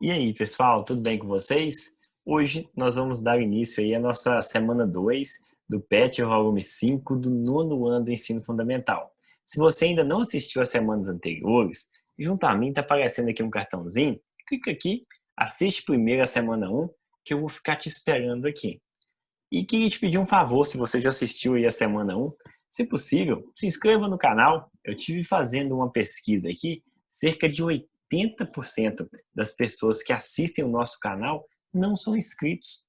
E aí, pessoal, tudo bem com vocês? Hoje nós vamos dar início aí à nossa semana 2 do PET Volume 5 do nono ano do ensino fundamental. Se você ainda não assistiu às semanas anteriores, junto a mim está aparecendo aqui um cartãozinho, clica aqui, assiste primeiro a semana 1, que eu vou ficar te esperando aqui. E queria te pedir um favor, se você já assistiu aí a semana 1, se possível, se inscreva no canal. Eu tive fazendo uma pesquisa aqui, cerca de 80% das pessoas que assistem o nosso canal não são inscritos.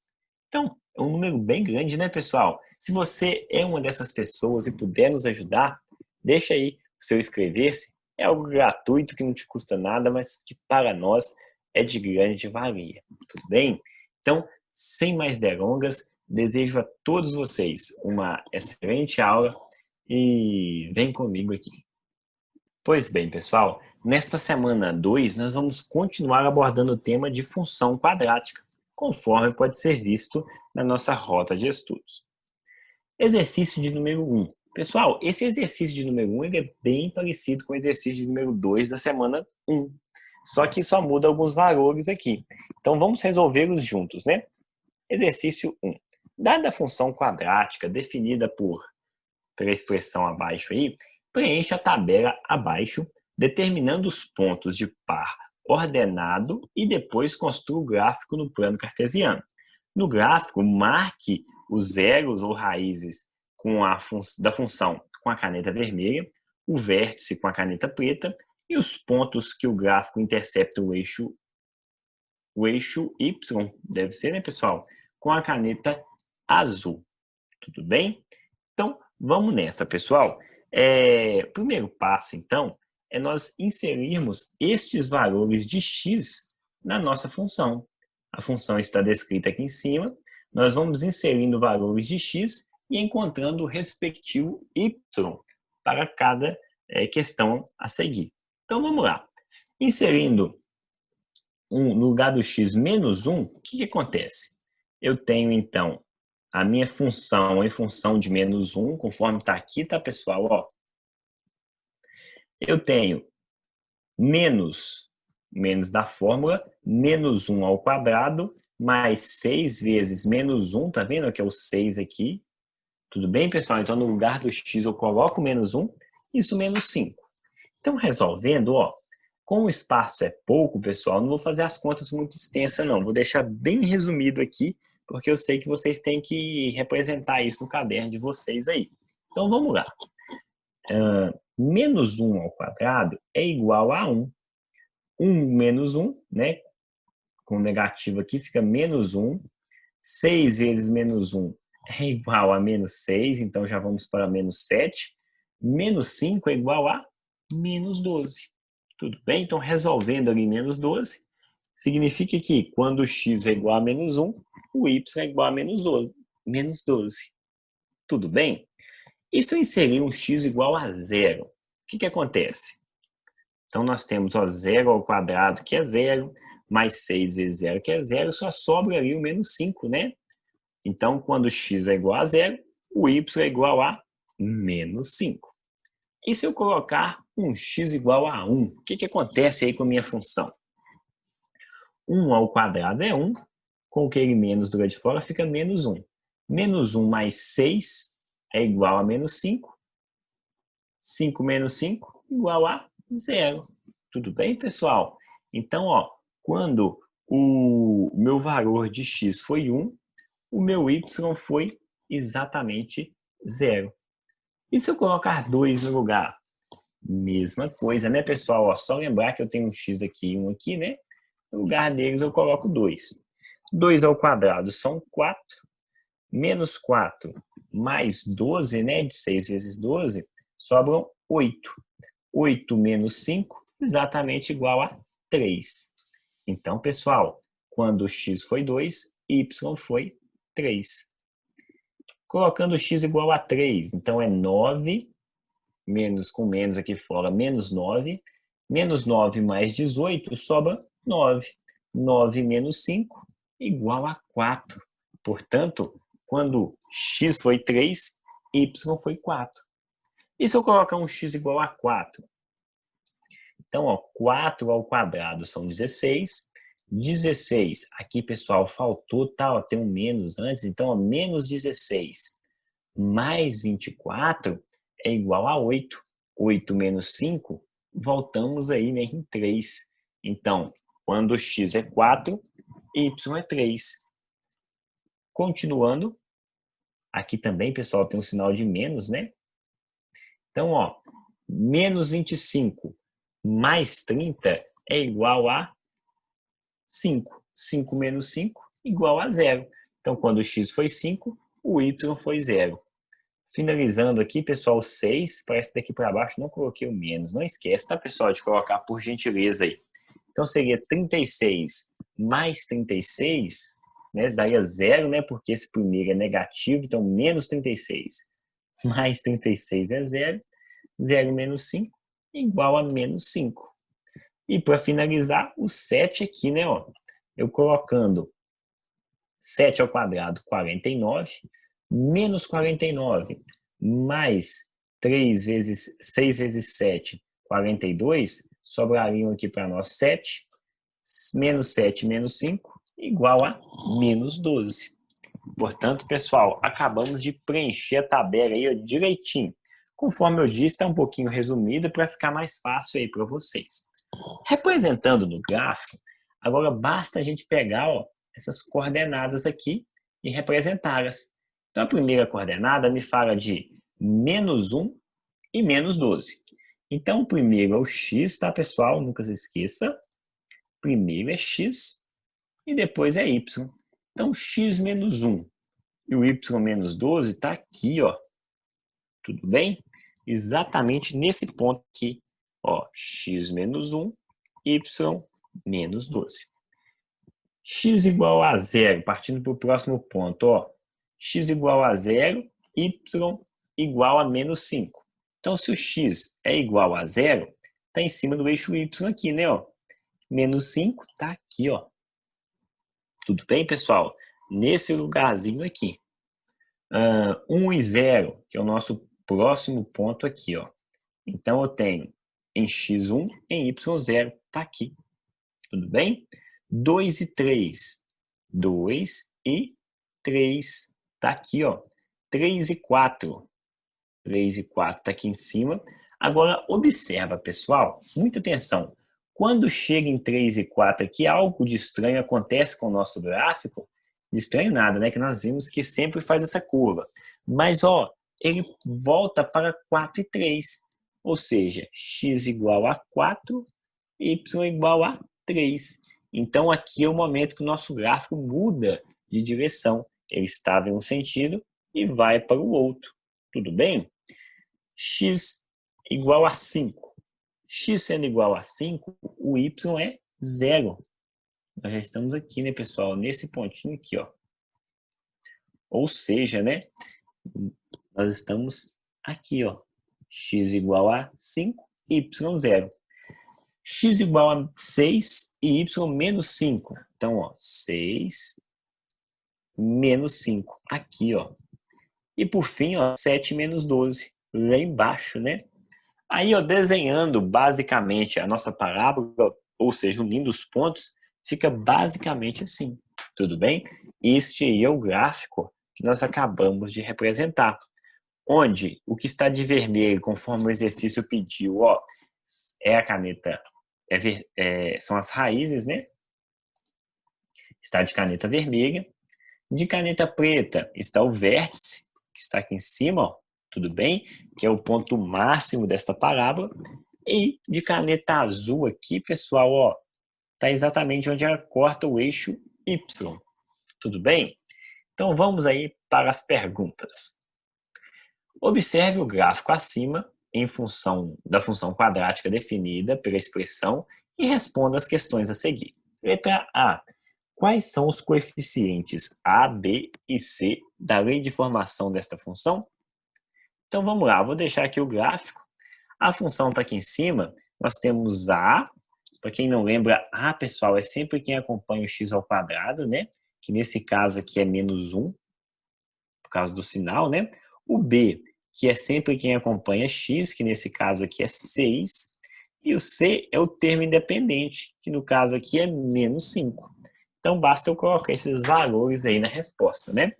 Então, é um número bem grande, né, pessoal? Se você é uma dessas pessoas e puder nos ajudar, deixa aí o seu inscrever-se. É algo gratuito que não te custa nada, mas que para nós é de grande valia. Tudo bem? Então, sem mais delongas, desejo a todos vocês uma excelente aula e vem comigo aqui. Pois bem, pessoal, nesta semana 2 nós vamos continuar abordando o tema de função quadrática, conforme pode ser visto na nossa rota de estudos. Exercício de número 1. Pessoal, esse exercício de número 1 ele é bem parecido com o exercício de número 2 da semana 1, só que só muda alguns valores aqui. Então vamos resolvê-los juntos, né? Exercício 1. Dada a função quadrática definida pela expressão abaixo aí, preencha a tabela abaixo, determinando os pontos de par ordenado e depois construa o gráfico no plano cartesiano. No gráfico, marque os zeros ou raízes da função com a caneta vermelha, o vértice com a caneta preta e os pontos que o gráfico intercepta o eixo Y, deve ser, né, pessoal? Com a caneta azul. Tudo bem? Então, vamos nessa, pessoal. O primeiro passo, então, é nós inserirmos estes valores de x na nossa função. A função está descrita aqui em cima. Nós vamos inserindo valores de x e encontrando o respectivo y para cada questão a seguir. Então, vamos lá. Inserindo no lugar do x menos 1, o que acontece? Eu tenho, então, a minha função em função de menos 1, conforme está aqui, tá, pessoal? Ó, eu tenho menos da fórmula, menos 1 ao quadrado, mais 6 vezes menos 1, tá vendo que é o 6 aqui? Tudo bem, pessoal? Então, no lugar do x, eu coloco menos 1, isso menos 5. Então, resolvendo, ó, como o espaço é pouco, pessoal, não vou fazer as contas muito extensas, não. Vou deixar bem resumido aqui, porque eu sei que vocês têm que representar isso no caderno de vocês aí. Então, vamos lá. Menos 1 ao quadrado é igual a 1. 1 menos 1, né? Com negativo aqui, fica menos 1. 6 vezes menos 1 é igual a menos 6, então já vamos para menos 7. Menos 5 é igual a menos 12. Tudo bem? Então, resolvendo ali menos 12, significa que quando o x é igual a menos 1, o y é igual a menos 12. Tudo bem? E se eu inserir um x igual a zero, o que acontece? Então, nós temos ó, 0 ao quadrado, que é 0, mais 6 vezes 0, que é 0, só sobra ali o menos 5, né? Então, quando x é igual a 0, o y é igual a menos 5. E se eu colocar um x igual a 1, o que acontece aí com a minha função? 1 ao quadrado é 1, com aquele menos do lado de fora fica menos 1. Menos 1 mais 6 é igual a menos 5. 5 menos 5 igual a 0. Tudo bem, pessoal? Então, ó, quando o meu valor de x foi 1, o meu y foi exatamente 0. E se eu colocar 2 no lugar? Mesma coisa, né, pessoal? Ó, só lembrar que eu tenho um x aqui e um aqui, né? No lugar deles eu coloco 2. 2 ao quadrado são 4. Menos 4 mais 12, né? De 6 vezes 12, sobram 8. 8 menos 5, exatamente igual a 3. Então, pessoal, quando x foi 2, y foi 3. Colocando x igual a 3, então é 9, menos com menos aqui fora, menos 9. Menos 9 mais 18, sobra 9. 9 menos 5, igual a 4. Portanto, quando x foi 3, y foi 4. E se eu colocar um x igual a 4? Então, ó, 4 ao quadrado são 16. 16. Aqui, pessoal, faltou, tá? Ó, tem um menos antes. Então, ó, menos 16 mais 24 é igual a 8. 8 menos 5, voltamos aí, né, em 3. Então, quando x é 4, y é 3. Continuando, aqui também, pessoal, tem um sinal de menos, né? Então, ó, menos 25 mais 30 é igual a 5. 5 menos 5 igual a 0. Então, quando o x foi 5, o y foi 0. Finalizando aqui, pessoal, 6, parece que daqui para baixo não coloquei o menos. Não esquece, tá, pessoal, de colocar por gentileza aí. Então, seria 36 mais 36, né? Daria 0, né? Porque esse primeiro é negativo, então menos 36 mais 36 é 0. 0 menos 5 igual a menos 5. E para finalizar, o 7 aqui, né? Ó, eu colocando 7 ao quadrado, 49, menos 49, mais 3 vezes 6 vezes 7, 42, sobrariam aqui para nós 7, menos 7 menos 5, igual a menos 12. Portanto, pessoal, acabamos de preencher a tabela aí ó, direitinho. Conforme eu disse, está um pouquinho resumido para ficar mais fácil aí para vocês. Representando no gráfico, agora basta a gente pegar ó, essas coordenadas aqui e representá-las. Então, a primeira coordenada me fala de menos 1 e menos 12. Então, o primeiro é o x, tá, pessoal? Nunca se esqueça. Primeiro é x e depois é y. Então, x menos 1 e o y menos 12 está aqui, ó. Tudo bem? Exatamente nesse ponto aqui. Ó, x menos 1, y menos 12. X igual a 0, partindo para o próximo ponto, ó. X igual a 0, y igual a menos 5. Então, se o x é igual a 0, está em cima do eixo y aqui, né? Ó. Menos 5 está aqui, ó. Tudo bem, pessoal? Nesse lugarzinho aqui. 1 e 0, que é o nosso próximo ponto aqui, ó. Então, eu tenho em x1, em y0, está aqui. Tudo bem? 2 e 3. 2 e 3. Está aqui, ó. 3 e 4. 3 e 4 está aqui em cima. Agora, observa, pessoal. Muita atenção. Quando chega em 3 e 4 aqui, algo de estranho acontece com o nosso gráfico. De estranho nada, né? Que nós vimos que sempre faz essa curva. Mas, ó, ele volta para 4 e 3. Ou seja, x igual a 4, y igual a 3. Então, aqui é o momento que o nosso gráfico muda de direção. Ele estava em um sentido e vai para o outro. Tudo bem? X igual a 5. X sendo igual a 5, o y é 0. Nós já estamos aqui, né, pessoal? Nesse pontinho aqui, ó. Ou seja, né? Nós estamos aqui, ó. X igual a 5, y 0. X igual a 6 e y menos 5. Então, ó, 6 menos 5. Aqui, ó. E por fim, ó, 7 menos 12. Lá embaixo, né? Aí, ó, desenhando basicamente a nossa parábola, ou seja, unindo os pontos, fica basicamente assim. Tudo bem? Este aí é o gráfico que nós acabamos de representar. Onde o que está de vermelho, conforme o exercício pediu, ó, é a caneta, são as raízes, né? Está de caneta vermelha. De caneta preta está o vértice, que está aqui em cima, ó, tudo bem? Que é o ponto máximo desta parábola. E de caneta azul aqui, pessoal, ó, está exatamente onde ela corta o eixo Y. Tudo bem? Então vamos aí para as perguntas. Observe o gráfico acima em função da função quadrática definida pela expressão e responda as questões a seguir. Letra A. Quais são os coeficientes A, B e C da lei de formação desta função? Então vamos lá, vou deixar aqui o gráfico. A função está aqui em cima, nós temos A. Para quem não lembra, A, pessoal, é sempre quem acompanha o x ao quadrado, né? Que nesse caso aqui é menos 1, por causa do sinal, né? O B, que é sempre quem acompanha x, que nesse caso aqui é 6. E o C é o termo independente, que no caso aqui é menos 5. Então, basta eu colocar esses valores aí na resposta, né?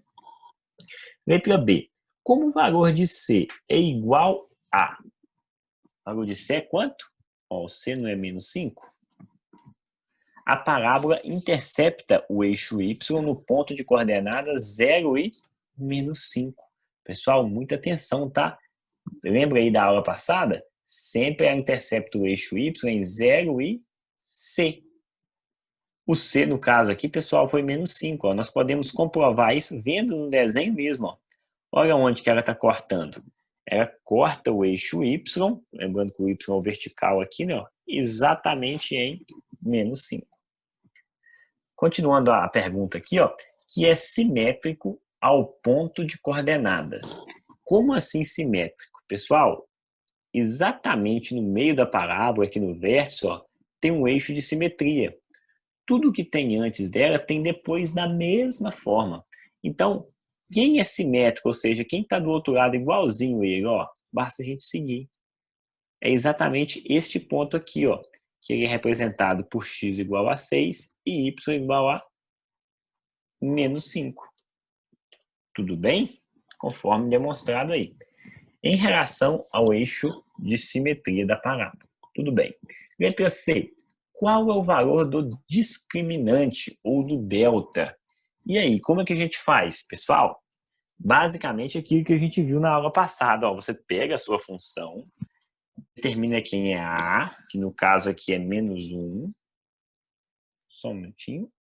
Letra B. Como o valor de C é igual a... O valor de C é quanto? Ó, o C não é menos 5? A parábola intercepta o eixo Y no ponto de coordenadas 0 e menos 5. Pessoal, muita atenção, tá? Você lembra aí da aula passada? Sempre ela intercepta o eixo Y em 0 e C. O C, no caso aqui, pessoal, foi menos 5. Ó. Nós podemos comprovar isso vendo no desenho mesmo. Ó. Olha onde que ela está cortando. Ela corta o eixo Y, lembrando que o Y é o vertical aqui, né? Ó, exatamente em menos 5. Continuando a pergunta aqui, ó, que é simétrico ao ponto de coordenadas. Como assim simétrico? Pessoal, exatamente no meio da parábola, aqui no vértice, ó, tem um eixo de simetria. Tudo que tem antes dela tem depois da mesma forma. Então, quem é simétrico, ou seja, quem está do outro lado igualzinho a ele, ó, basta a gente seguir. É exatamente este ponto aqui, ó, que ele é representado por x igual a 6 e y igual a menos 5. Tudo bem? Conforme demonstrado aí. Em relação ao eixo de simetria da parábola. Tudo bem. Letra C. Qual é o valor do discriminante ou do delta? E aí, como é que a gente faz, pessoal? Basicamente aquilo que a gente viu na aula passada. Ó, você pega a sua função, determina quem é A, que no caso aqui é menos 1. Só um minutinho.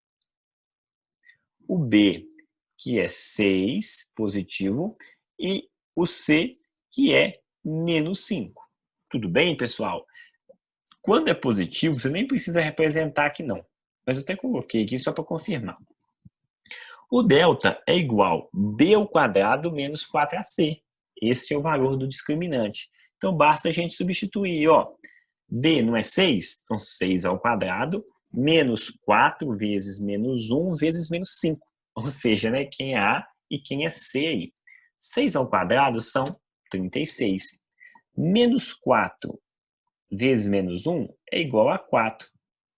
O B, que é 6, positivo. E o C, que é menos 5. Tudo bem, pessoal? Quando é positivo, você nem precisa representar aqui não. Mas eu até coloquei aqui só para confirmar. O delta é igual a b ao quadrado menos 4ac. Este é o valor do discriminante. Então, basta a gente substituir. Ó. B não é 6? Então, 6 ao quadrado menos 4 vezes menos 1 vezes menos 5. Ou seja, né, quem é A e quem é C aí. 6 ao quadrado são 36. Menos 4 vezes menos 1 é igual a 4.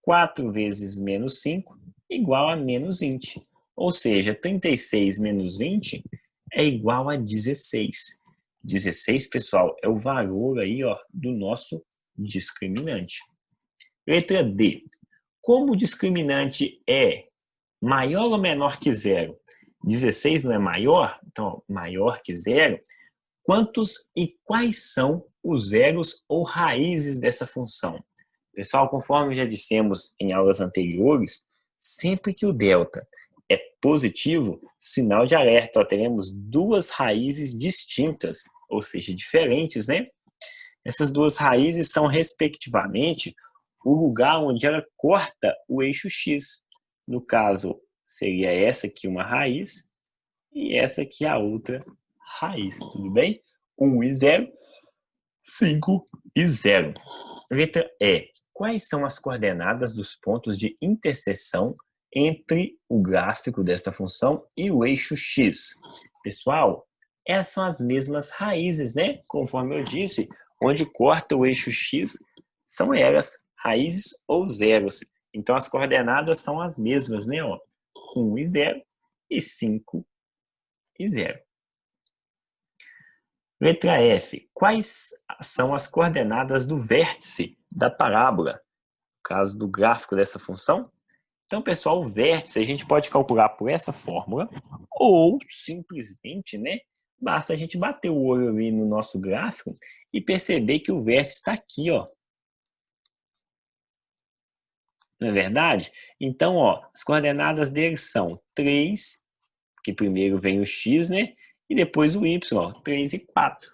4 vezes menos 5 é igual a menos 20. Ou seja, 36 menos 20 é igual a 16. 16, pessoal, é o valor aí, ó, do nosso discriminante. Letra D. Como o discriminante é maior ou menor que zero? 16 não é maior? Então, maior que zero. Quantos e quais são os zeros ou raízes dessa função? Pessoal, conforme já dissemos em aulas anteriores, sempre que o delta é positivo, sinal de alerta, ó, teremos duas raízes distintas, ou seja, diferentes, né? Essas duas raízes são, respectivamente, o lugar onde ela corta o eixo X. No caso, seria essa aqui uma raiz e essa aqui a outra raiz, tudo bem? 1 e 0, 5 e 0. Letra E. Quais são as coordenadas dos pontos de interseção entre o gráfico desta função e o eixo X? Pessoal, essas são as mesmas raízes, né? Conforme eu disse, onde corta o eixo X são elas, raízes ou zeros. Então, as coordenadas são as mesmas, né? Ó, 1 e 0 e 5 e 0. Letra F. Quais são as coordenadas do vértice da parábola? No caso do gráfico dessa função. Então, pessoal, o vértice a gente pode calcular por essa fórmula ou simplesmente, né, basta a gente bater o olho ali no nosso gráfico e perceber que o vértice está aqui, ó. Não é verdade? Então, ó, as coordenadas deles são 3, que primeiro vem o x, né, e depois o y, ó, 3 e 4.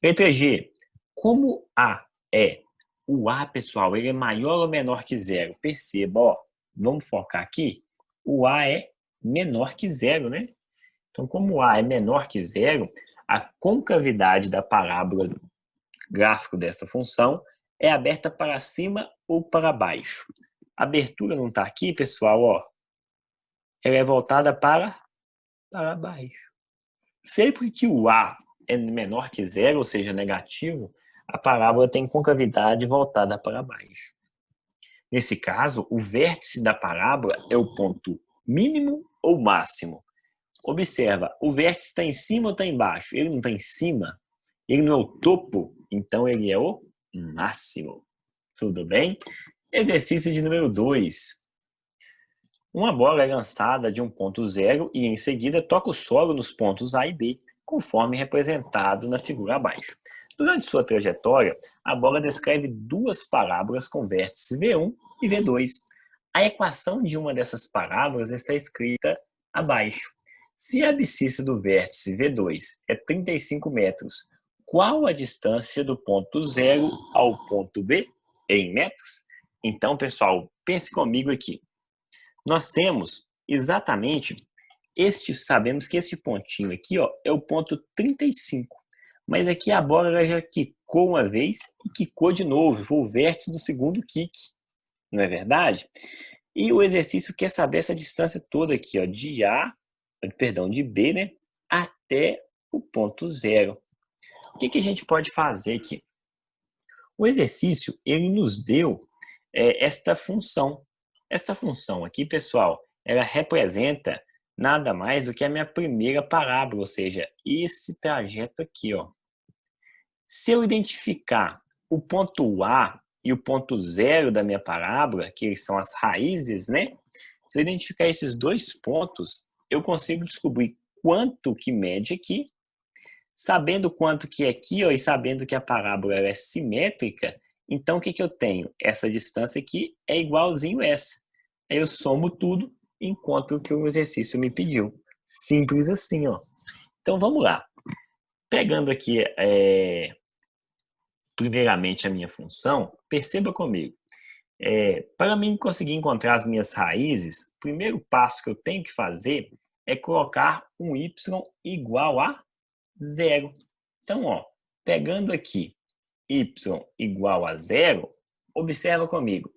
Letra G. Como A é o A, pessoal, ele é maior ou menor que zero? Perceba, ó, vamos focar aqui. O A é menor que zero, né? Então, como o A é menor que zero, a concavidade da parábola do gráfico dessa função é aberta para cima ou para baixo. A abertura não está aqui, pessoal, ó. Ela é voltada para baixo. Sempre que o A é menor que zero, ou seja, negativo, a parábola tem concavidade voltada para baixo. Nesse caso, o vértice da parábola é o ponto mínimo ou máximo. Observa, o vértice está em cima ou está embaixo? Ele não está em cima? Ele não é o topo? Então ele é o máximo. Tudo bem? Exercício de número 2. Uma bola é lançada de um ponto zero e em seguida toca o solo nos pontos A e B, conforme representado na figura abaixo. Durante sua trajetória, a bola descreve duas parábolas com vértices V1 e V2. A equação de uma dessas parábolas está escrita abaixo. Se a abscissa do vértice V2 é 35 metros, qual a distância do ponto zero ao ponto B em metros? Então, pessoal, pense comigo aqui. Nós temos exatamente sabemos que este pontinho aqui, ó, é o ponto 35. Mas aqui a bola ela já quicou uma vez e quicou de novo, foi o vértice do segundo kick, não é verdade? E o exercício quer saber essa distância toda aqui, ó, de B, né, até o ponto zero. O que a gente pode fazer aqui? O exercício, ele nos deu esta função. Esta função aqui, pessoal, ela representa nada mais do que a minha primeira parábola, ou seja, esse trajeto aqui, ó. Se eu identificar o ponto A e o ponto zero da minha parábola, que são as raízes, né? Se eu identificar esses dois pontos, eu consigo descobrir quanto que mede aqui. Sabendo quanto que é aqui, ó, e sabendo que a parábola é simétrica, então o que eu tenho? Essa distância aqui é igualzinho essa. Aí eu somo tudo e encontro o que o exercício me pediu. Simples assim, ó. Então vamos lá. Pegando aqui primeiramente a minha função, perceba comigo. Para mim conseguir encontrar as minhas raízes, o primeiro passo que eu tenho que fazer é colocar um y igual a zero. Então, ó, pegando aqui y igual a zero, observa comigo.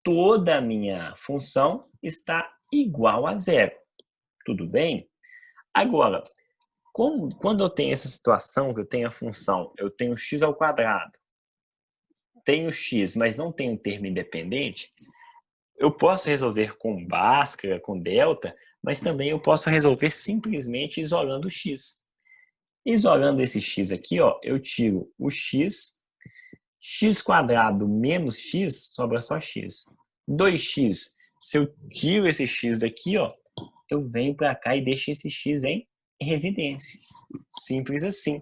Toda a minha função está igual a zero. Tudo bem? Agora, quando eu tenho essa situação, que eu tenho a função, eu tenho x ao quadrado, tenho x, mas não tenho um termo independente, eu posso resolver com Bhaskara, com delta, mas também eu posso resolver simplesmente isolando o x. Isolando esse x aqui, ó, eu tiro o x quadrado menos x, sobra só x. 2x, se eu tiro esse x daqui, ó, eu venho para cá e deixo esse x em evidência. Simples assim.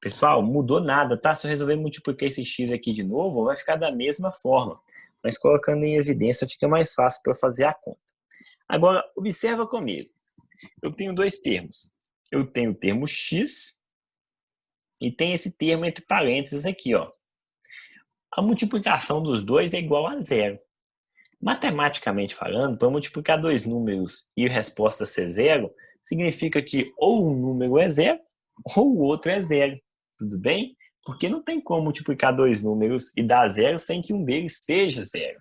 Pessoal, mudou nada, tá? Se eu resolver multiplicar esse x aqui de novo, vai ficar da mesma forma. Mas colocando em evidência fica mais fácil para fazer a conta. Agora, observa comigo. Eu tenho dois termos. Eu tenho o termo x e tem esse termo entre parênteses aqui, ó. A multiplicação dos dois é igual a zero. Matematicamente falando, para multiplicar dois números e a resposta ser zero, significa que ou um número é zero ou o outro é zero. Tudo bem? Porque não tem como multiplicar dois números e dar zero sem que um deles seja zero.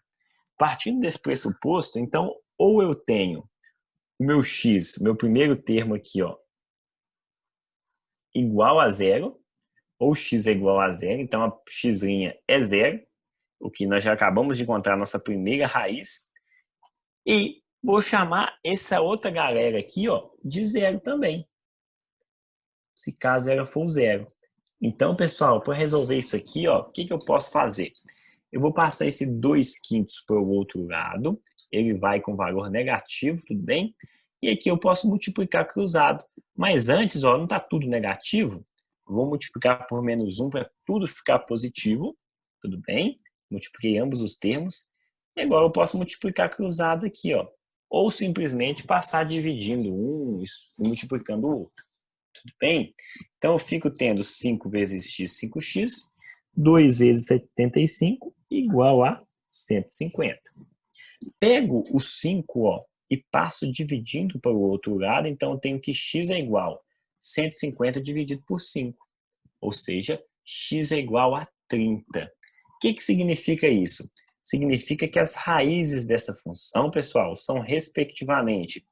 Partindo desse pressuposto, então, ou eu tenho o meu x, meu primeiro termo aqui, ó, igual a zero, ou x é igual a zero, então a x' é zero, o que nós já acabamos de encontrar a nossa primeira raiz, e vou chamar essa outra galera aqui, ó, de zero também, se caso ela for zero. Então, pessoal, para resolver isso aqui, ó, o que eu posso fazer? Eu vou passar esse 2/5 para o outro lado, ele vai com valor negativo, tudo bem? E aqui eu posso multiplicar cruzado. Mas antes, ó, não está tudo negativo? Vou multiplicar por menos 1 para tudo ficar positivo, tudo bem? Multipliquei ambos os termos. E agora eu posso multiplicar cruzado aqui, ó. Ou simplesmente passar dividindo um e multiplicando o outro. Tudo bem? Então eu fico tendo 5 vezes x, 5x, 2 vezes 75 igual a 150. Pego o 5, ó, e passo dividindo para o outro lado, então eu tenho que x é igual a 150 dividido por 5. Ou seja, x é igual a 30. O que significa isso? Significa que as raízes dessa função, pessoal, são respectivamente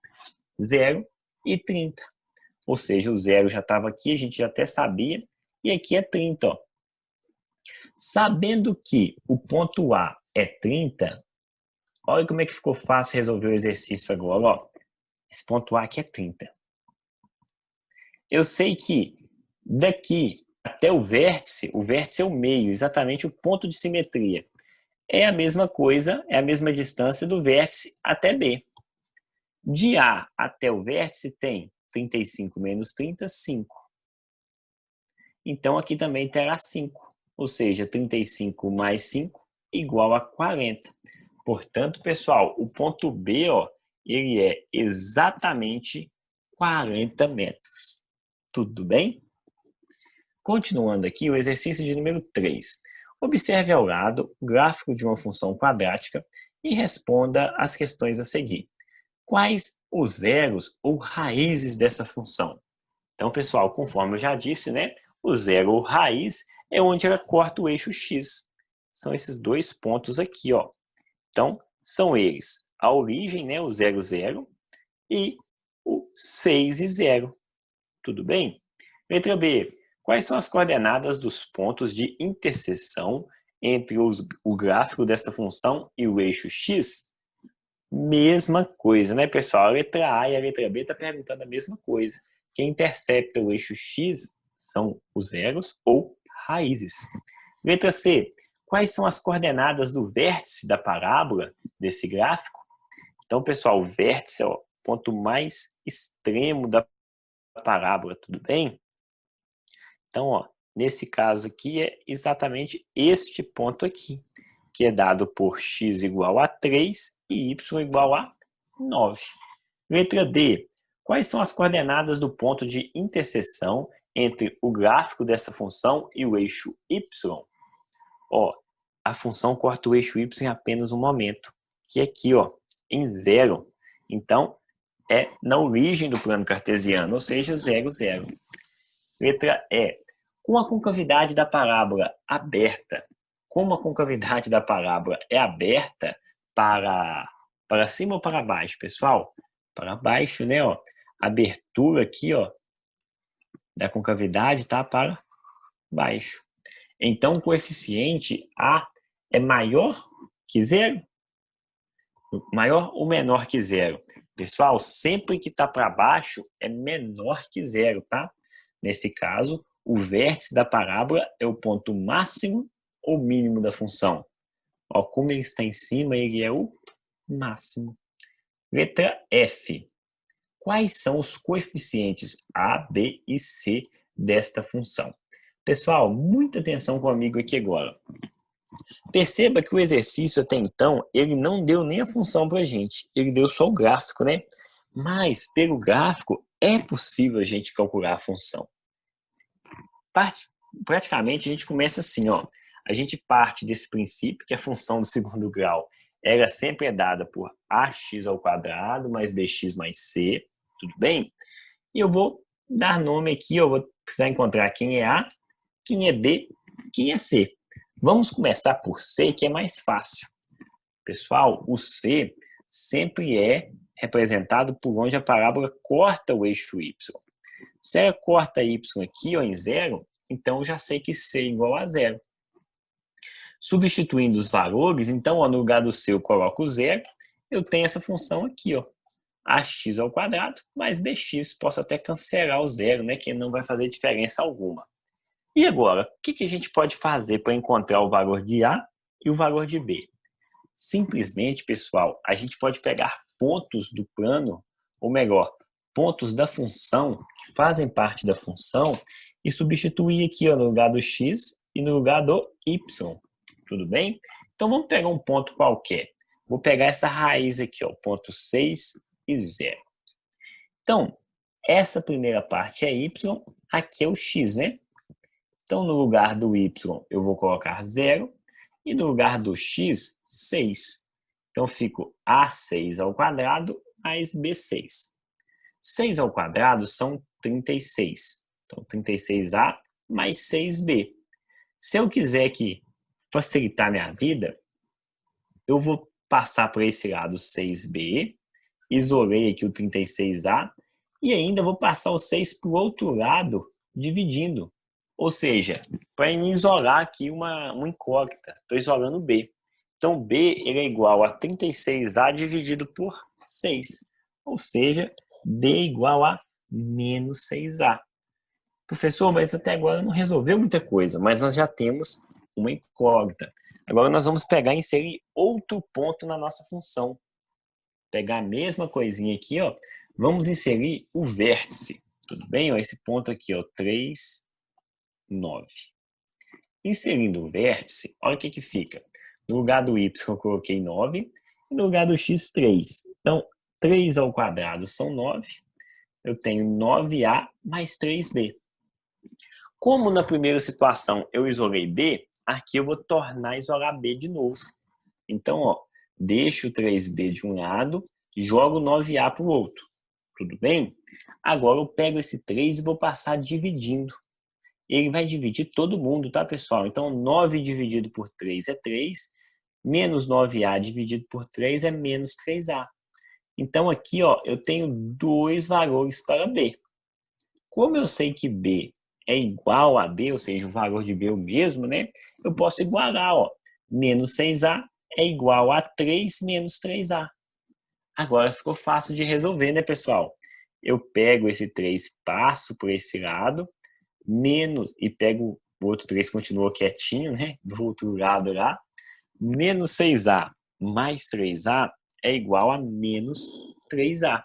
0 e 30. Ou seja, o 0 já estava aqui, a gente já até sabia, e aqui é 30. Ó. Sabendo que o ponto A é 30, olha como é que ficou fácil resolver o exercício agora. Ó. Esse ponto A aqui é 30. Eu sei que daqui até o vértice é o meio, exatamente o ponto de simetria. É a mesma coisa, é a mesma distância do vértice até B. De A até o vértice tem 35 menos 30, 5. Então, aqui também terá 5, ou seja, 35 mais 5 igual a 40. Portanto, pessoal, o ponto B, ó, ele é exatamente 40 metros. Tudo bem? Continuando aqui, o exercício de número 3. Observe ao lado o gráfico de uma função quadrática e responda as questões a seguir. Quais os zeros ou raízes dessa função? Então, pessoal, conforme eu já disse, né? O zero ou raiz é onde ela corta o eixo X. São esses dois pontos aqui, ó. Então, são eles a origem, né? O 0, 0 e o 6 e 0. Tudo bem? Letra B. Quais são as coordenadas dos pontos de interseção entre o gráfico dessa função e o eixo X? Mesma coisa, né, pessoal? A letra A e a letra B estão perguntando a mesma coisa. Quem intercepta o eixo X são os zeros ou raízes. Letra C. Quais são as coordenadas do vértice da parábola desse gráfico? Então, pessoal, o vértice é o ponto mais extremo da parábola, tudo bem? Então, ó, nesse caso aqui é exatamente este ponto aqui, que é dado por x igual a 3 e y igual a 9. Letra D. Quais são as coordenadas do ponto de interseção entre o gráfico dessa função e o eixo y? Ó, a função corta o eixo y em apenas um momento, que é aqui, ó, em 0. Então, é na origem do plano cartesiano, ou seja, 0, 0. Letra E. Com a concavidade da parábola aberta, como a concavidade da parábola é aberta para cima ou para baixo, pessoal? Para baixo, né? Ó. A abertura aqui, ó, da concavidade está para baixo. Então, o coeficiente A é maior que 0? Maior ou menor que 0? Pessoal, sempre que está para baixo é menor que 0, tá? Nesse caso, o vértice da parábola é o ponto máximo ou mínimo da função. Ó, como ele está em cima, ele é o máximo. Letra F. Quais são os coeficientes A, B e C desta função? Pessoal, muita atenção comigo aqui agora. Perceba que o exercício até então, ele não deu nem a função para a gente, ele deu só o gráfico, né? Mas, pelo gráfico, é possível a gente calcular a função. Praticamente, a gente começa assim, ó. A gente parte desse princípio que a função do segundo grau ela sempre é dada por ax ao quadrado mais bx mais c, tudo bem? E eu vou dar nome aqui, eu vou precisar encontrar quem é A, quem é B, quem é C. Vamos começar por C, que é mais fácil. Pessoal, o C sempre é representado por onde a parábola corta o eixo Y. Se ela corta Y aqui ó, em 0, então eu já sei que C é igual a 0. Substituindo os valores, então ó, no lugar do C eu coloco o 0, eu tenho essa função aqui, ó, ax ao quadrado mais bx. Posso até cancelar o 0, né, que não vai fazer diferença alguma. E agora, o que a gente pode fazer para encontrar o valor de A e o valor de B? Simplesmente, pessoal, a gente pode pegar pontos do plano, ou melhor, pontos da função, que fazem parte da função, e substituir aqui ó, no lugar do x e no lugar do y. Tudo bem? Então, vamos pegar um ponto qualquer. Vou pegar essa raiz aqui, ó, ponto 6 e 0. Então, essa primeira parte é y, aqui é o x, né? Então, no lugar do y, eu vou colocar 0 e no lugar do x, 6. Então, fico A6 ao quadrado mais B6. 6 ao quadrado são 36. Então, 36A mais 6B. Se eu quiser aqui facilitar minha vida, eu vou passar por esse lado 6B, isolei aqui o 36A, e ainda vou passar o 6 para o outro lado, dividindo. Ou seja, para isolar aqui uma incógnita, estou isolando B. Então, B ele é igual a 36A dividido por 6. Ou seja, B é igual a menos 6A. Professor, mas até agora não resolveu muita coisa, mas nós já temos uma incógnita. Agora nós vamos pegar e inserir outro ponto na nossa função. Pegar a mesma coisinha aqui, ó. Vamos inserir o vértice. Tudo bem? Ó, esse ponto aqui, ó, 3, 9. Inserindo o vértice, olha o que fica. No lugar do y eu coloquei 9 e no lugar do x 3. Então, 3 ao quadrado são 9. Eu tenho 9a mais 3b. Como na primeira situação eu isolei b, aqui eu vou tornar a isolar b de novo. Então, ó, deixo o 3b de um lado e jogo 9a para o outro. Tudo bem? Agora eu pego esse 3 e vou passar dividindo. Ele vai dividir todo mundo, tá, pessoal? Então, 9 dividido por 3 é 3, menos 9a dividido por 3 é menos 3a. Então, aqui, ó, eu tenho dois valores para b. Como eu sei que b é igual a b, ou seja, o valor de b é o mesmo, né? Eu posso igualar, ó. Menos 6a é igual a 3 menos 3a. Agora ficou fácil de resolver, né, pessoal? Eu pego esse 3, passo por esse lado, menos, e pego o outro 3, continua quietinho, né? Do outro lado lá. Menos 6a mais 3a é igual a menos 3a.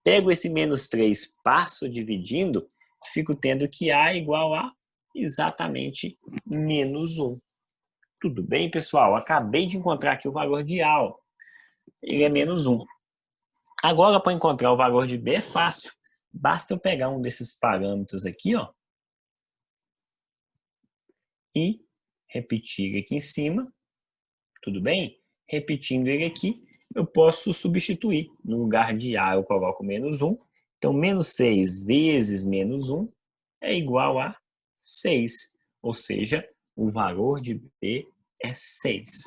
Pego esse menos 3, passo dividindo, fico tendo que a é igual a exatamente menos 1. Tudo bem, pessoal? Acabei de encontrar aqui o valor de a, ó. Ele é menos 1. Agora, para encontrar o valor de b é fácil. Basta eu pegar um desses parâmetros aqui, ó, e repetir aqui em cima. Tudo bem? Repetindo ele aqui, eu posso substituir. No lugar de a, eu coloco menos 1. Então, menos 6 vezes menos 1 é igual a 6. Ou seja, o valor de b é 6.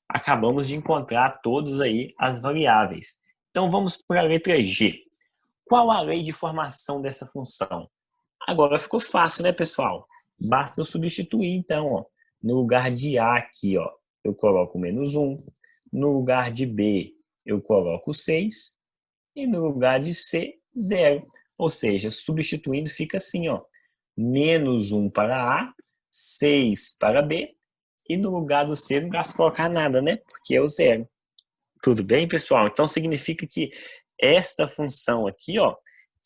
Acabamos de encontrar todas aí as variáveis. Então, vamos para a letra G. Qual a lei de formação dessa função? Agora ficou fácil, né, pessoal? Basta eu substituir, então, ó. No lugar de a aqui, ó, eu coloco menos 1. No lugar de b, eu coloco 6. E no lugar de c, 0. Ou seja, substituindo fica assim, ó. Menos 1 para a, 6 para b. E no lugar do c, não gasto colocar nada, né? Porque é o 0. Tudo bem, pessoal? Então, significa que esta função aqui, ó,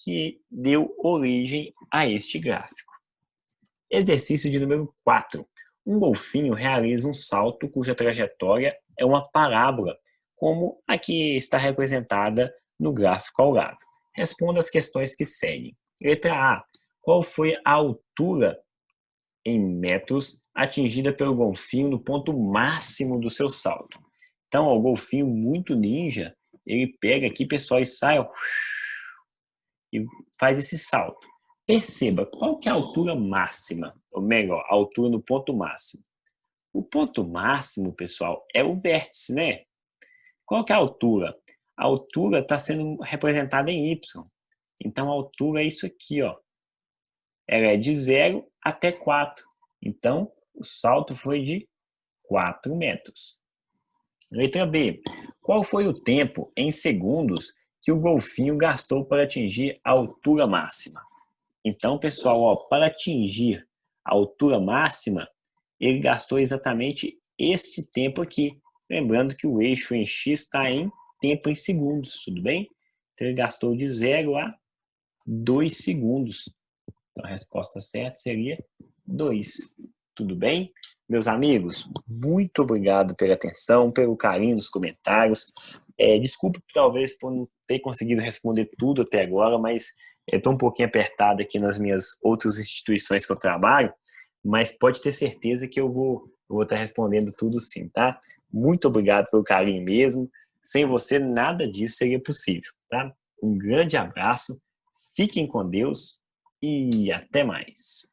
que deu origem a este gráfico. Exercício de número 4. Um golfinho realiza um salto cuja trajetória é uma parábola, como aqui está representada no gráfico ao lado. Responda as questões que seguem. Letra A. Qual foi a altura em metros atingida pelo golfinho no ponto máximo do seu salto? Então, ó, o golfinho muito ninja, ele pega aqui, pessoal, e sai, ó, e faz esse salto. Perceba, qual que é a altura máxima? Ou melhor, a altura no ponto máximo. O ponto máximo, pessoal, é o vértice, né? Qual que é a altura? A altura está sendo representada em y. Então, a altura é isso aqui, ó. Ela é de 0 até 4. Então, o salto foi de 4 metros. Letra B. Qual foi o tempo em segundos que o golfinho gastou para atingir a altura máxima? Então, pessoal, ó, para atingir a altura máxima, ele gastou exatamente este tempo aqui. Lembrando que o eixo em x está em tempo em segundos, tudo bem? Então, ele gastou de 0 a 2 segundos. Então, a resposta certa seria 2. Tudo bem? Meus amigos, muito obrigado pela atenção, pelo carinho nos comentários. Desculpe, talvez, por não ter conseguido responder tudo até agora, mas estou um pouquinho apertado aqui nas minhas outras instituições que eu trabalho, mas pode ter certeza que eu vou estar respondendo tudo sim, tá? Muito obrigado pelo carinho mesmo. Sem você, nada disso seria possível, tá? Um grande abraço, fiquem com Deus e até mais.